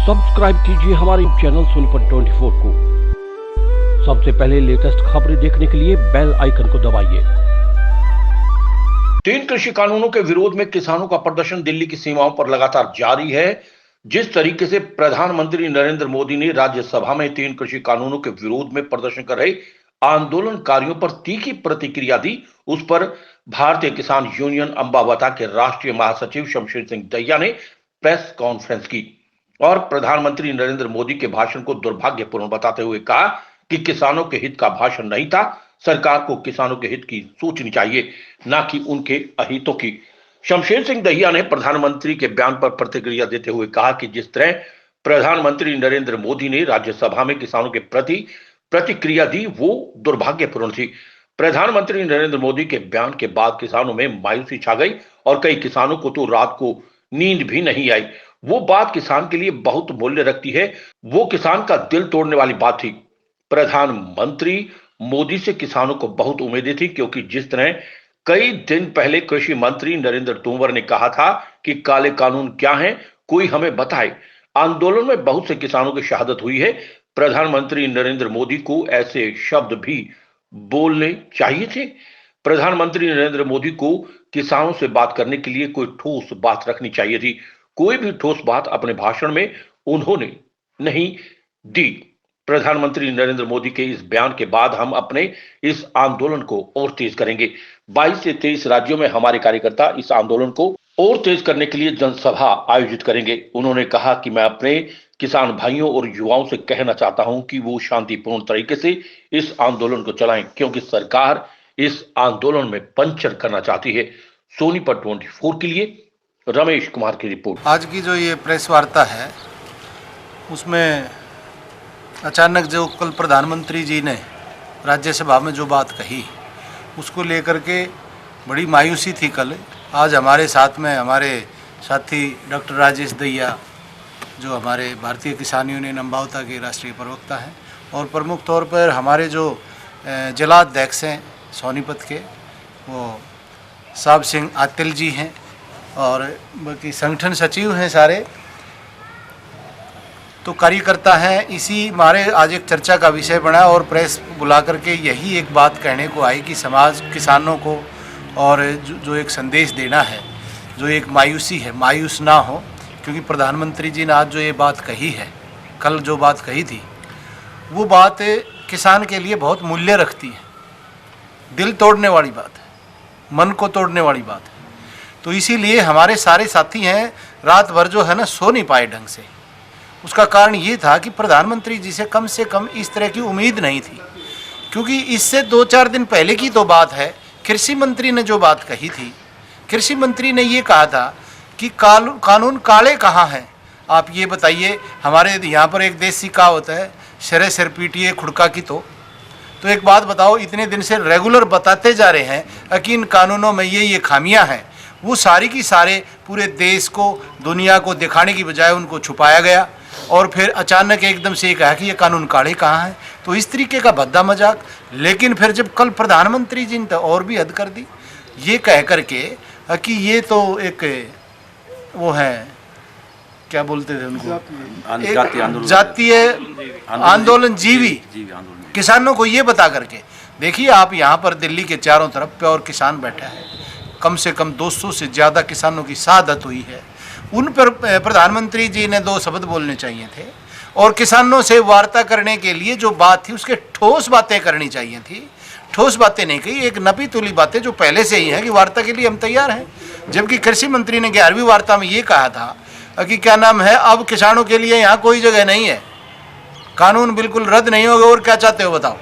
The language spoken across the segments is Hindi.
सब्सक्राइब कीजिए हमारे चैनल सोनीपत 24 को। सबसे पहले लेटेस्ट खबरें देखने के लिए बेल आइकन को दबाइए। 3 कृषि कानूनों के विरोध में किसानों का प्रदर्शन दिल्ली की सीमाओं पर लगातार जारी है। जिस तरीके से प्रधानमंत्री नरेंद्र मोदी ने राज्यसभा में 3 कृषि कानूनों के विरोध में प्रदर्शन कर रहे आंदोलनकारियों पर तीखी प्रतिक्रिया दी, उस पर भारतीय किसान यूनियन अंबावता के राष्ट्रीय महासचिव शमशेर सिंह दहिया ने प्रेस कॉन्फ्रेंस की और प्रधानमंत्री नरेंद्र मोदी के भाषण को दुर्भाग्यपूर्ण बताते हुए कहा कि किसानों के हित का भाषण नहीं था। सरकार को किसानों के हित की सोचनी चाहिए, ना कि उनके अहितों की। शमशेर सिंह दहिया ने प्रधानमंत्री के बयान पर प्रतिक्रिया देते हुए कहा कि जिस तरह प्रधानमंत्री नरेंद्र मोदी ने राज्यसभा में किसानों के प्रति प्रतिक्रिया दी, वो दुर्भाग्यपूर्ण थी। प्रधानमंत्री नरेंद्र मोदी के बयान के बाद किसानों में मायूसी छा गई और कई किसानों को तो रात को नींद भी नहीं आई। वो बात किसान के लिए बहुत मूल्य रखती है। वो किसान का दिल तोड़ने वाली बात थी। प्रधानमंत्री मोदी से किसानों को बहुत उम्मीदें थी, क्योंकि जिस तरह कई दिन पहले कृषि मंत्री नरेंद्र तोमर ने कहा था कि काले कानून क्या हैं, कोई हमें बताए। आंदोलन में बहुत से किसानों की शहादत हुई है। प्रधानमंत्री नरेंद्र मोदी को ऐसे शब्द भी बोलने चाहिए थे। प्रधानमंत्री नरेंद्र मोदी को किसानों से बात करने के लिए कोई ठोस बात रखनी चाहिए थी। कोई भी ठोस बात अपने भाषण में उन्होंने नहीं दी। प्रधानमंत्री नरेंद्र मोदी के इस बयान के बाद हम अपने इस आंदोलन को और तेज करेंगे। 22 से 23 राज्यों में हमारे कार्यकर्ता इस आंदोलन को और तेज करने के लिए जनसभा आयोजित करेंगे। उन्होंने कहा कि मैं अपने किसान भाइयों और युवाओं से कहना चाहता हूं कि वो शांतिपूर्ण तरीके से इस आंदोलन को चलाएं, क्योंकि सरकार इस आंदोलन में पंचर करना चाहती है। सोनीपत 24 के लिए रमेश कुमार की रिपोर्ट। आज की जो ये प्रेस वार्ता है, उसमें अचानक जो कल प्रधानमंत्री जी ने राज्यसभा में जो बात कही, उसको लेकर के बड़ी मायूसी थी कल। आज हमारे साथ में हमारे साथी डॉक्टर राजेश दहिया, जो हमारे भारतीय किसान यूनियन अंबावता के राष्ट्रीय प्रवक्ता हैं, और प्रमुख तौर पर हमारे जो जिलाध्यक्ष हैं सोनीपत के, वो साहब सिंह आतिल जी हैं, और बाकी संगठन सचिव हैं सारे, तो कार्यकर्ता हैं। इसी हमारे आज एक चर्चा का विषय बना और प्रेस बुला करके यही एक बात कहने को आई कि समाज किसानों को और जो एक संदेश देना है, जो एक मायूसी है, मायूस ना हो, क्योंकि प्रधानमंत्री जी ने आज जो ये बात कही है, कल जो बात कही थी, वो बात किसान के लिए बहुत मूल्य रखती है। दिल तोड़ने वाली बात है, मन को तोड़ने वाली बात है। तो इसीलिए हमारे सारे साथी हैं, रात भर जो है ना सो नहीं पाए ढंग से। उसका कारण ये था कि प्रधानमंत्री जी से कम इस तरह की उम्मीद नहीं थी, क्योंकि इससे 2-4 दिन पहले की तो बात है। कृषि मंत्री ने जो बात कही थी, कृषि मंत्री ने ये कहा था कि कानून काले कहाँ हैं, आप ये बताइए। हमारे यहाँ पर एक देसी कहावत है, सिरे सिर पीटिए खुड़का की। तो एक बात बताओ, इतने दिन से रेगुलर बताते जा रहे हैं कि इन कानूनों में ये खामियां हैं, वो सारी की सारे पूरे देश को, दुनिया को दिखाने की बजाय उनको छुपाया गया, और फिर अचानक एकदम से ये कहा कि ये कानून काले कहाँ हैं। तो इस तरीके का भद्दा मजाक। लेकिन फिर जब कल प्रधानमंत्री जी ने तो और भी हद कर दी, ये कह करके कि ये तो एक वो है, क्या बोलते थे उनको, जातीय आंदोलन जीवी किसानों को ये बता करके। देखिए आप यहाँ पर दिल्ली के चारों तरफ प्योर किसान बैठा है, कम से कम 200 से ज़्यादा किसानों की शहादत हुई है। उन पर प्रधानमंत्री जी ने 2 शब्द बोलने चाहिए थे, और किसानों से वार्ता करने के लिए जो बात थी उसके ठोस बातें करनी चाहिए थी। ठोस बातें नहीं कही, एक नपी तुली बातें जो पहले से ही है कि वार्ता के लिए हम तैयार हैं। जबकि कृषि मंत्री ने 11वीं वार्ता में ये कहा था कि क्या नाम है, अब किसानों के लिए यहाँ कोई जगह नहीं है, कानून बिल्कुल रद्द नहीं होगा। और क्या चाहते हो बताओ?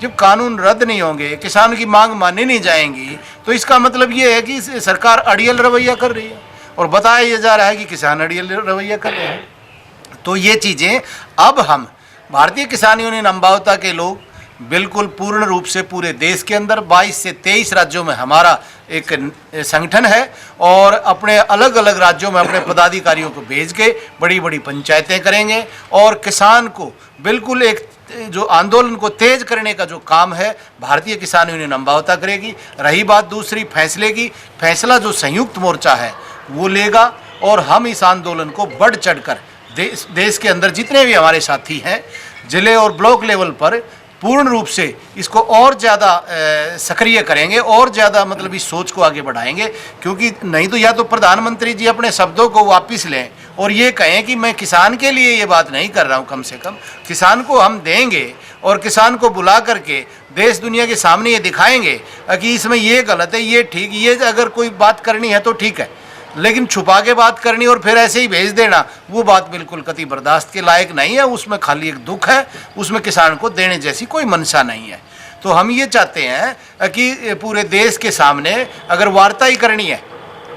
जब कानून रद्द नहीं होंगे, किसान की मांग मानी नहीं जाएंगी, तो इसका मतलब ये है कि सरकार अड़ियल रवैया कर रही है, और बताया ये जा रहा है कि किसान अड़ियल रवैया कर रहे हैं। तो ये चीज़ें अब हम भारतीय किसान यूनियन अंबावता के लोग बिल्कुल पूर्ण रूप से पूरे देश के अंदर 22 से 23 राज्यों में हमारा एक संगठन है, और अपने अलग अलग राज्यों में अपने पदाधिकारियों को भेज के बड़ी बड़ी पंचायतें करेंगे, और किसान को बिल्कुल एक जो आंदोलन को तेज करने का जो काम है भारतीय किसान यूनियन अंबावता करेगी। रही बात दूसरी फैसले की, फैसला जो संयुक्त मोर्चा है वो लेगा, और हम इस आंदोलन को बढ़ चढ़कर देश के अंदर जितने भी हमारे साथी हैं जिले और ब्लॉक लेवल पर पूर्ण रूप से इसको और ज़्यादा सक्रिय करेंगे और ज़्यादा मतलब इस सोच को आगे बढ़ाएंगे, क्योंकि नहीं तो या तो प्रधानमंत्री जी अपने शब्दों को वापस लें और ये कहें कि मैं किसान के लिए ये बात नहीं कर रहा हूँ, कम से कम किसान को हम देंगे और किसान को बुला करके देश दुनिया के सामने ये दिखाएंगे कि इसमें ये गलत है, ये ठीक, ये अगर कोई बात करनी है तो ठीक है, लेकिन छुपा के बात करनी और फिर ऐसे ही भेज देना, वो बात बिल्कुल कतई बर्दाश्त के लायक नहीं है। उसमें खाली एक दुख है, उसमें किसान को देने जैसी कोई मंशा नहीं है। तो हम ये चाहते हैं कि पूरे देश के सामने अगर वार्ता ही करनी है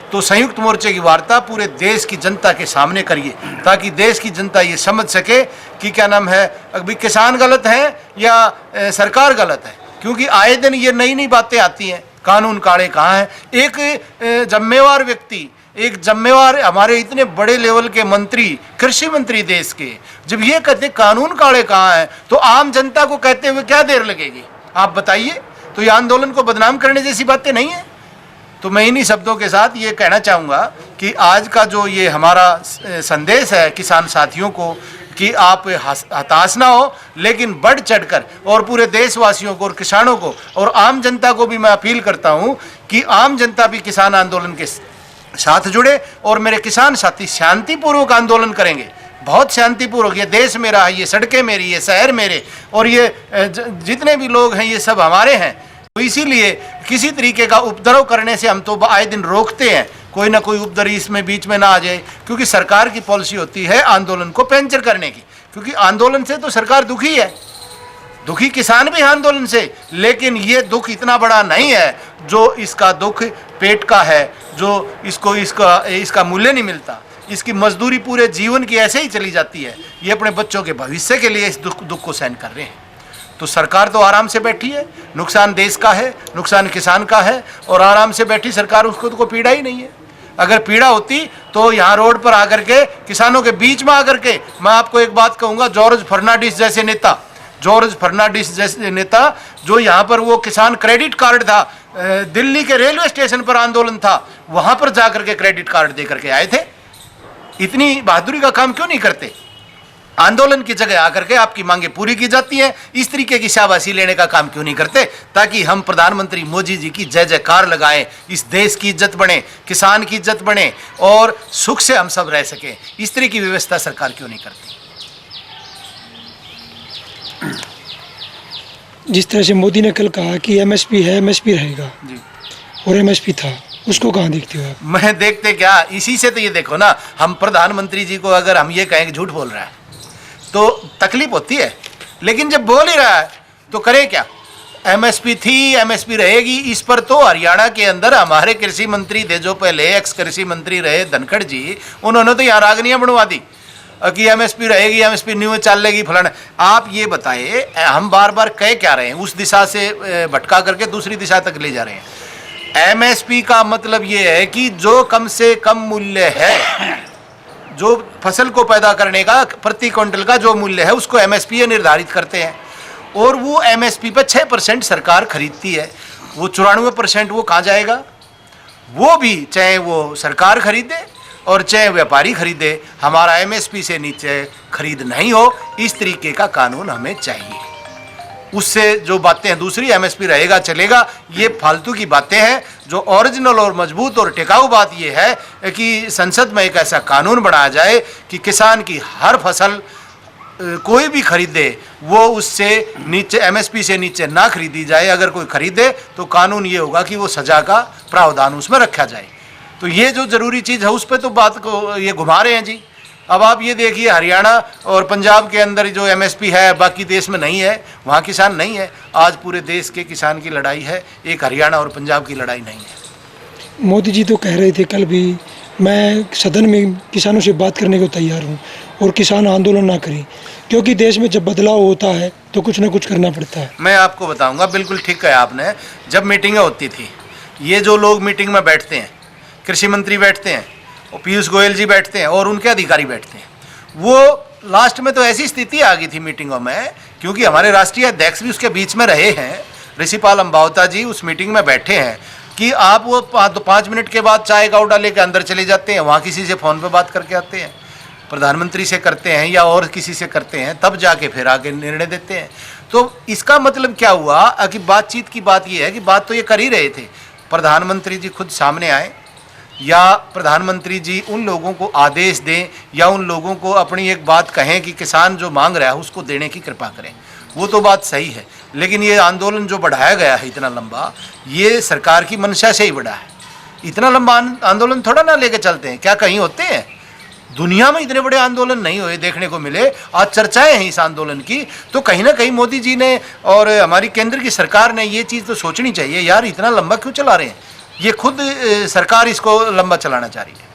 तो संयुक्त मोर्चे की वार्ता पूरे देश की जनता के सामने करिए, ताकि देश की जनता ये समझ सके कि क्या नाम है, अभी किसान गलत है या सरकार गलत है, क्योंकि आए दिन ये नई नई बातें आती हैं, कानून काले कहाँ हैं। एक जिम्मेवार व्यक्ति, एक जिम्मेवार हमारे इतने बड़े लेवल के मंत्री, कृषि मंत्री देश के, जब ये कहते कानून काले कहाँ हैं, तो आम जनता को कहते हुए क्या देर लगेगी, आप बताइए। तो ये आंदोलन को बदनाम करने जैसी बातें नहीं है। तो मैं इन्हीं शब्दों के साथ ये कहना चाहूँगा कि आज का जो ये हमारा संदेश है किसान साथियों को, कि आप हताश ना हो, लेकिन बढ़ चढ़कर और पूरे देशवासियों को और किसानों को और आम जनता को भी मैं अपील करता हूँ कि आम जनता भी किसान आंदोलन के साथ जुड़े और मेरे किसान साथी शांतिपूर्वक आंदोलन करेंगे, बहुत शांतिपूर्वक। ये देश मेरा है, ये सड़कें मेरी, ये शहर मेरे, और ये जितने भी लोग हैं ये सब हमारे हैं। तो इसीलिए किसी तरीके का उपद्रव करने से हम तो आए दिन रोकते हैं, कोई ना कोई उपद्रव इसमें बीच में ना आ जाए, क्योंकि सरकार की पॉलिसी होती है आंदोलन को पैंचर करने की, क्योंकि आंदोलन से तो सरकार दुखी है, दुखी किसान भी है आंदोलन से, लेकिन ये दुख इतना बड़ा नहीं है जो इसका दुख पेट का है, जो इसको इसका मूल्य नहीं मिलता, इसकी मजदूरी पूरे जीवन की ऐसे ही चली जाती है, ये अपने बच्चों के भविष्य के लिए इस दुख को सहन कर रहे हैं। तो सरकार तो आराम से बैठी है, नुकसान देश का है, नुकसान किसान का है, और आराम से बैठी सरकार, उसको तो कोई पीड़ा ही नहीं है। अगर पीड़ा होती तो यहाँ रोड पर आकर के किसानों के बीच में आकर के, मैं आपको एक बात कहूँगा, जॉर्ज फर्नांडिस जैसे नेता जो यहाँ पर वो किसान क्रेडिट कार्ड था, दिल्ली के रेलवे स्टेशन पर आंदोलन था, वहाँ पर जाकर के क्रेडिट कार्ड दे करके आए थे। इतनी बहादुरी का काम क्यों नहीं करते? आंदोलन की जगह आकर के आपकी मांगे पूरी की जाती है, इस तरीके की शाबाशी लेने का काम क्यों नहीं करते, ताकि हम प्रधानमंत्री मोदी जी की जय जयकार लगाएं, इस देश की इज्जत बने, किसान की इज्जत बने और सुख से हम सब रह सकें। इस तरह की व्यवस्था सरकार क्यों नहीं करती? जिस तरह से मोदी ने कल कहा कि एमएसपी है, एमएसपी रहेगा जी, और एमएसपी था, उसको कहाँ देखते हो आप? मैं देखते क्या, इसी से तो ये देखो ना, हम प्रधानमंत्री जी को अगर हम ये कहें कि झूठ बोल रहा है तो तकलीफ होती है, लेकिन जब बोल ही रहा है तो करे क्या? एमएसपी थी, एमएसपी रहेगी, इस पर तो हरियाणा के अंदर हमारे कृषि मंत्री थे, जो पहले एक्स कृषि मंत्री रहे धनखड़ जी, उन्होंने तो यहाँ रागनियाँ बनवा दी कि एमएसपी रहेगी, एमएसपी न्यू चलेगी फलाना। आप ये बताइए, हम बार बार कह क्या रहे हैं, उस दिशा से भटका करके दूसरी दिशा तक ले जा रहे हैं। एमएसपी का मतलब ये है कि जो कम से कम मूल्य है, जो फसल को पैदा करने का प्रति क्विंटल का जो मूल्य है, उसको एमएसपी निर्धारित करते हैं, और वो एमएसपी पर 6% सरकार खरीदती है। वो 94% वो कहाँ जाएगा? वो भी चाहे वो सरकार खरीदे और चाहे व्यापारी खरीदे, हमारा एमएसपी से नीचे खरीद नहीं हो, इस तरीके का कानून हमें चाहिए। उससे जो बातें हैं दूसरी, एमएसपी रहेगा चलेगा, ये फालतू की बातें हैं। जो ओरिजिनल और मजबूत और टिकाऊ बात ये है कि संसद में एक ऐसा कानून बनाया जाए कि किसान की हर फसल कोई भी खरीदे वो उससे नीचे, एमएसपी से नीचे ना खरीदी जाए। अगर कोई खरीदे तो कानून ये होगा कि वो सजा का प्रावधान उसमें रखा जाए। तो ये जो ज़रूरी चीज़ है उस पर तो बात को ये घुमा रहे हैं जी। अब आप ये देखिए, हरियाणा और पंजाब के अंदर जो एमएसपी है, बाकी देश में नहीं है, वहाँ किसान नहीं है। आज पूरे देश के किसान की लड़ाई है, एक हरियाणा और पंजाब की लड़ाई नहीं है। मोदी जी तो कह रहे थे कल भी, मैं सदन में किसानों से बात करने को तैयार हूँ और किसान आंदोलन ना करें, क्योंकि देश में जब बदलाव होता है तो कुछ ना कुछ करना पड़ता है। मैं आपको बताऊँगा, बिल्कुल ठीक कहा आपने। जब मीटिंगें होती थी, ये जो लोग मीटिंग में बैठते हैं, कृषि मंत्री बैठते हैं और पीयूष गोयल जी बैठते हैं और उनके अधिकारी बैठते हैं, वो लास्ट में तो ऐसी स्थिति आ गई थी मीटिंगों में, क्योंकि हमारे राष्ट्रीय अध्यक्ष भी उसके बीच में रहे हैं, ऋषिपाल अम्बावता जी उस मीटिंग में बैठे हैं, कि आप वो 5 मिनट के बाद चाय का ऑर्डर लेकर अंदर चले जाते हैं, वहाँ किसी से फ़ोन पे बात करके आते हैं। प्रधानमंत्री से करते हैं या और किसी से करते हैं, तब जाके फिर आगे निर्णय देते हैं। तो इसका मतलब क्या हुआ कि बातचीत की बात यह है कि बात तो ये कर ही रहे थे, प्रधानमंत्री जी खुद सामने आए या प्रधानमंत्री जी उन लोगों को आदेश दें या उन लोगों को अपनी एक बात कहें कि किसान जो मांग रहा है उसको देने की कृपा करें, वो तो बात सही है। लेकिन ये आंदोलन जो बढ़ाया गया है इतना लंबा, ये सरकार की मंशा से ही बढ़ा है। इतना लंबा आंदोलन थोड़ा ना लेके चलते हैं, क्या कहीं होते हैं दुनिया में इतने बड़े आंदोलन नहीं हुए देखने को मिले। आज चर्चाएं हैं इस आंदोलन की, तो कहीं ना कहीं मोदी जी ने और हमारी केंद्र की सरकार ने ये चीज़ तो सोचनी चाहिए यार, इतना लंबा क्यों चला रहे हैं। ये खुद सरकार इसको लंबा चलाना चाह रही है।